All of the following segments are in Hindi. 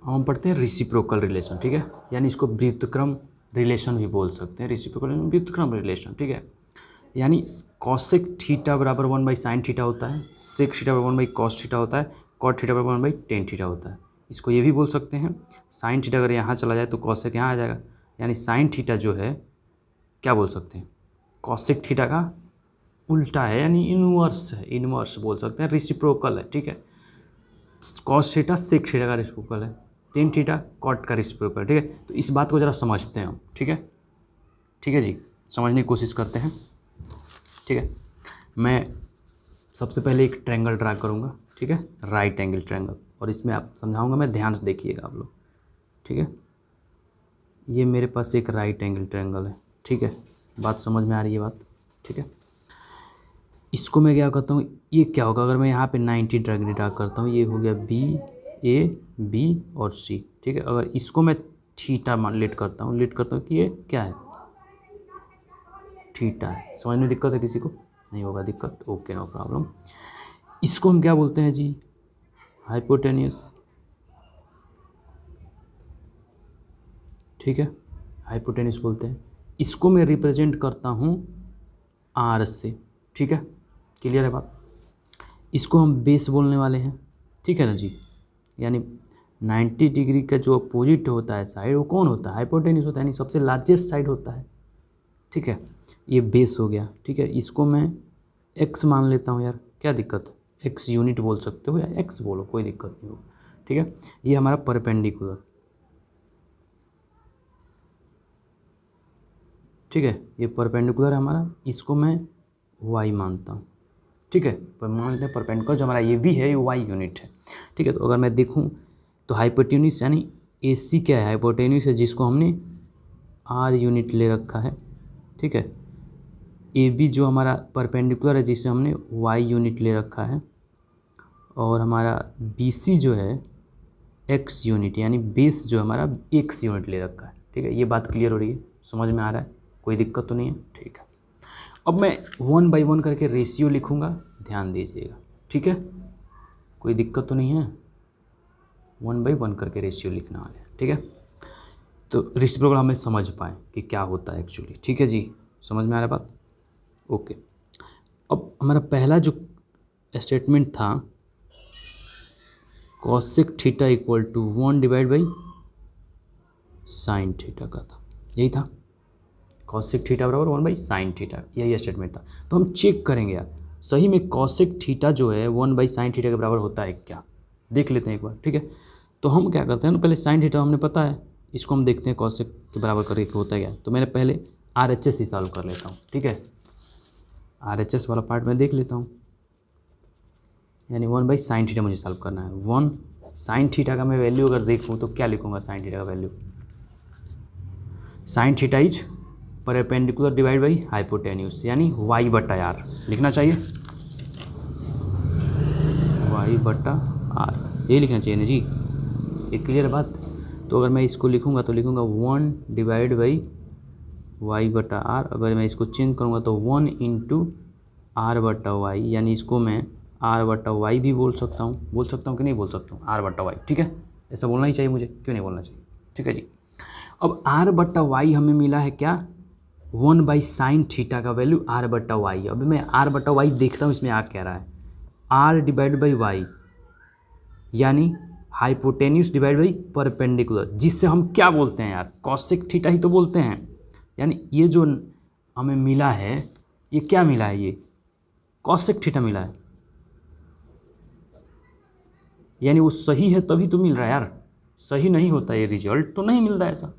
हम पढ़ते हैं रेसिप्रोकल रिलेशन, ठीक है, यानी इसको व्युत्क्रम रिलेशन भी बोल सकते हैं, रेसिप्रोकल व्युत्क्रम रिलेशन, ठीक है। यानी कॉसेक थीटा बराबर 1/sin थीटा होता है, सेक थीटा बराबर 1/cos थीटा होता है, कॉट थीटा बराबर 1/tan थीटा होता है। इसको ये भी बोल सकते हैं साइन थीटा अगर यहाँ चला जाए तो कॉसेक यहाँ आ जाएगा, यानी साइन थीटा जो है क्या बोल सकते हैं, कॉसेक थीटा का उल्टा है, यानी इनवर्स है, इनवर्स बोल सकते हैं, रेसिप्रोकल है, ठीक है। कॉस थीटा सेक थीटा का रेसिप्रोकल है, टेन थीटा कॉट का रेसिप्रोकल, ठीक है। तो इस बात को ज़रा समझते हैं हम, ठीक है, ठीक है जी, समझने की कोशिश करते हैं, ठीक है। मैं सबसे पहले एक ट्रायंगल ड्रा करूँगा, ठीक है, राइट एंगल ट्रायंगल, और इसमें आप समझाऊंगा मैं, ध्यान से देखिएगा आप लोग, ठीक है। ये मेरे पास एक राइट एंगल ट्रायंगल है, ठीक है, बात समझ में आ रही है बात, ठीक है। इसको मैं क्या करता हूँ, ये क्या होगा अगर मैं यहाँ पे 90 डिग्री ड्रा करता हूँ, ये हो गया बी ए बी और सी, ठीक है। अगर इसको मैं थीटा मान लेट करता हूँ कि ये क्या है, थीटा है। समझ में दिक्कत है किसी को? नहीं होगा दिक्कत, ओके नो प्रॉब्लम। इसको हम क्या बोलते हैं जी, हाइपोटेन्यूस, ठीक है, हाइपोटेन्यूस बोलते हैं। इसको मैं रिप्रेजेंट करता हूँ आर से, ठीक है, क्लियर है बात। इसको हम बेस बोलने वाले हैं, ठीक है ना जी, यानी 90 डिग्री का जो अपोजिट होता है साइड, वो कौन होता है, हाइपोटेन्यूस होता है, यानी सबसे लार्जेस्ट साइड होता है, ठीक है। ये बेस हो गया, ठीक है। इसको मैं एक्स मान लेता हूँ यार, क्या दिक्कत है, एक्स यूनिट बोल सकते हो या एक्स बोलो, कोई दिक्कत नहीं हो, ठीक है। ये हमारा परपेंडिकुलर, ठीक है, ये परपेंडिकुलर है हमारा, इसको मैं वाई मानता हूँ, ठीक है, पर मान लेते हैं परपेंडिकुलर जो हमारा ये भी है, ये वाई यूनिट है, ठीक है। तो अगर मैं देखूँ तो हाइपोटेन्यूस यानी ए सी क्या है, हाइपोटेन्यूस है जिसको हमने आर यूनिट ले रखा है, ठीक है। ए बी जो हमारा परपेंडिकुलर है जिसे हमने वाई यूनिट ले रखा है, और हमारा बी सी जो है एक्स यूनिट, यानी बेस जो हमारा एक्स यूनिट ले रखा है, ठीक है। ये बात क्लियर हो रही है, समझ में आ रहा है, कोई दिक्कत तो नहीं है, ठीक है। अब मैं 1/1 करके रेशियो लिखूंगा, ध्यान दीजिएगा, ठीक है, कोई दिक्कत तो नहीं है, 1/1 करके रेशियो लिखना वाले, ठीक है। तो रेसिप्रोकल हमें समझ पाएँ कि क्या होता है एक्चुअली, ठीक है जी, समझ में आ रहा है बात, ओके। अब हमारा पहला जो स्टेटमेंट था cosec theta equal to 1/sin theta का था, यही था, कॉसेक थीटा बराबर 1/sin थीटा, यही स्टेटमेंट था। तो हम चेक करेंगे यार सही में कॉसेक थीटा जो है 1/sin थीटा के बराबर होता है क्या, देख लेते हैं एक बार, ठीक है। तो हम क्या करते हैं ना, पहले साइन थीटा हमने पता है, इसको हम देखते हैं कॉसेक के बराबर करके होता है क्या। तो मैंने पहले RHS ही सॉल्व कर लेता हूँ, ठीक है, RHS वाला पार्ट मैं देख लेता हूँ, यानी 1/sin थीटा मुझे सॉल्व करना है। 1 sin थीटा का मैं वैल्यू अगर देखूँ तो क्या लिखूँगा, sin थीटा का value, sin theta is perpendicular divide by hypotenuse, यानी y/r लिखना चाहिए, y/r यही लिखना चाहिए ना जी, एक क्लियर बात। तो अगर मैं इसको लिखूँगा तो लिखूँगा 1 डिवाइड बाई y/r, अगर मैं इसको चेंज करूँगा तो 1 इंटू r/y, यानी इसको मैं r/y भी बोल सकता हूँ कि नहीं बोल सकता हूँ, r/y, ठीक है, ऐसा बोलना ही चाहिए मुझे, क्यों नहीं बोलना चाहिए, ठीक है जी। अब r/y हमें मिला है क्या, 1/sin थीटा का वैल्यू r/y। अब मैं r/y देखता हूँ इसमें आ क्या रहा है, r डिवाइड बाई वाई, यानी हाइपोटेन्यूस डिवाइड बाई परपेंडिकुलर, जिससे हम क्या बोलते हैं यार, कॉसेक थीटा ही तो बोलते हैं। यानी ये जो हमें मिला है, ये क्या मिला है, ये कॉसेक थीटा मिला है, यानी वो सही है तभी तो मिल रहा है यार, सही नहीं होता ये रिजल्ट तो नहीं मिलता, ऐसा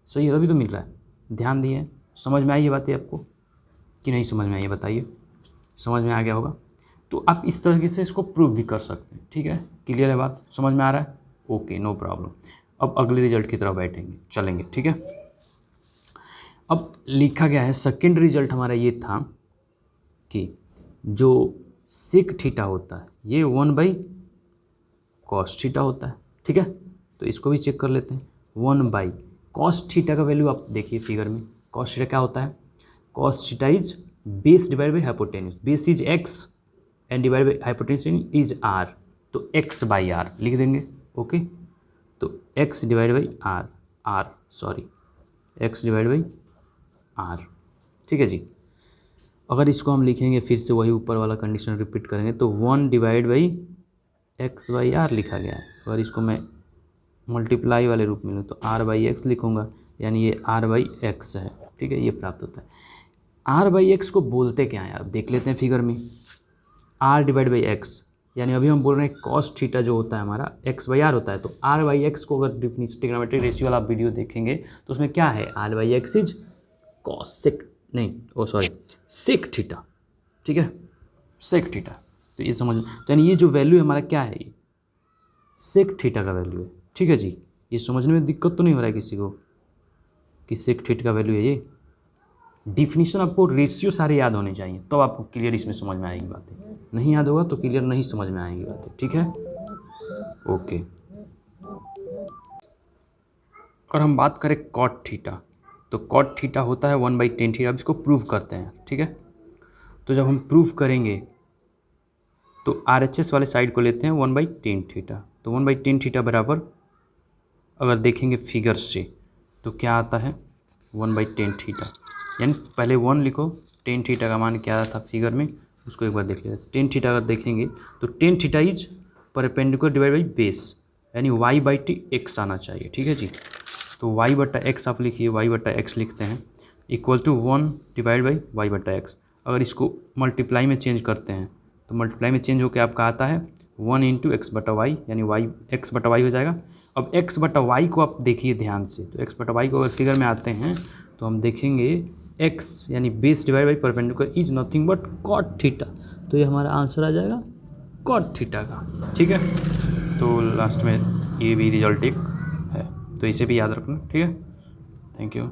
सही है तभी तो मिल रहा है। ध्यान दिए, समझ में आई ये बातें आपको कि नहीं समझ में आई, ये बताइए, समझ में आ गया होगा। तो आप इस तरीके से इसको प्रूव भी कर सकते हैं, ठीक है, क्लियर है बात, समझ में आ रहा है, ओके नो प्रॉब्लम। अब अगले रिजल्ट की तरफ बैठेंगे, चलेंगे, ठीक है। अब लिखा गया है सेकेंड रिजल्ट हमारा ये था कि जो सेक थीटा होता है ये 1/cos थीटा होता है, ठीक है। तो इसको भी चेक कर लेते हैं, 1/cos थीटा का वैल्यू आप देखिए फिगर में, cos थीटा क्या होता है, cos theta is base divide by hypotenuse, base is x and divide by hypotenuse is r, तो x/r लिख देंगे, ओके। तो X divide by X divide by R. ठीक है जी। अगर इसको हम लिखेंगे फिर से वही ऊपर वाला कंडीशन रिपीट करेंगे तो 1 divide by X by R लिखा गया है। अगर इसको मैं मल्टीप्लाई वाले रूप में लूँ तो आर बाई एक्स लिखूँगा, यानी ये आर बाई एक्स है। ठीक है, ये प्राप्त होता है। आर बाई एक्स को बोलते क्या है, आप देख लेते हैं फिगर में। आर डिवाइड बाई एक्स, यानी अभी हम बोल रहे हैं कॉस थीटा जो होता है हमारा एक्स बाई आर होता है, तो आर बाई एक्स को अगर डिफिनिशन ट्रिग्नोमेट्रिक रेशियो वाला वीडियो देखेंगे तो उसमें क्या है, R by X is sec theta. ठीक है, सेक थीटा। तो ये समझ, तो यानी ये जो वैल्यू हमारा क्या है, ये सेक थीटा का वैल्यू है। ठीक है जी, ये समझने में दिक्कत तो नहीं हो रहा है किसी को कि सेक थीटा का वैल्यू है ये। डिफिनीशन आपको रेशियो सारे याद होने चाहिए, तो आपको क्लियर इसमें समझ में आएगी बातें। नहीं याद होगा तो क्लियर नहीं समझ में आएगी बातें। ठीक है, ओके। और हम बात करें कॉट थीटा, तो कॉट थीटा होता है 1/10 थीटा। अब इसको प्रूव करते हैं। ठीक है, तो जब हम प्रूव करेंगे तो RHS वाले साइड को लेते हैं 1/10 थीटा। तो 1/10 थीटा बराबर अगर देखेंगे फिगर से तो क्या आता है 1/10 थीटा, यानी पहले 1 लिखो, 10 थीटा का मान क्या था फिगर में उसको एक बार देख लेते हैं। 10 थीटा अगर देखेंगे तो 10 theta is perpendicular divide by base, यानी y/t x आना चाहिए। ठीक है जी, तो y/x आप लिखिए, y/x लिखते हैं equal to 1 divide by y/x। अगर इसको मल्टीप्लाई में चेंज करते हैं तो मल्टीप्लाई में चेंज होकर आपका आता है 1 इंटू x/y, यानी x/y हो जाएगा। अब x/y को आप देखिए ध्यान से, तो x/y को अगर फिगर में आते हैं तो हम देखेंगे x यानी base divide by perpendicular is nothing but cot theta. तो ये हमारा आंसर आ जाएगा कॉट थीटा का। ठीक है, तो लास्ट में ये भी रिजल्ट एक है, तो इसे भी याद रखना। ठीक है, थैंक यू।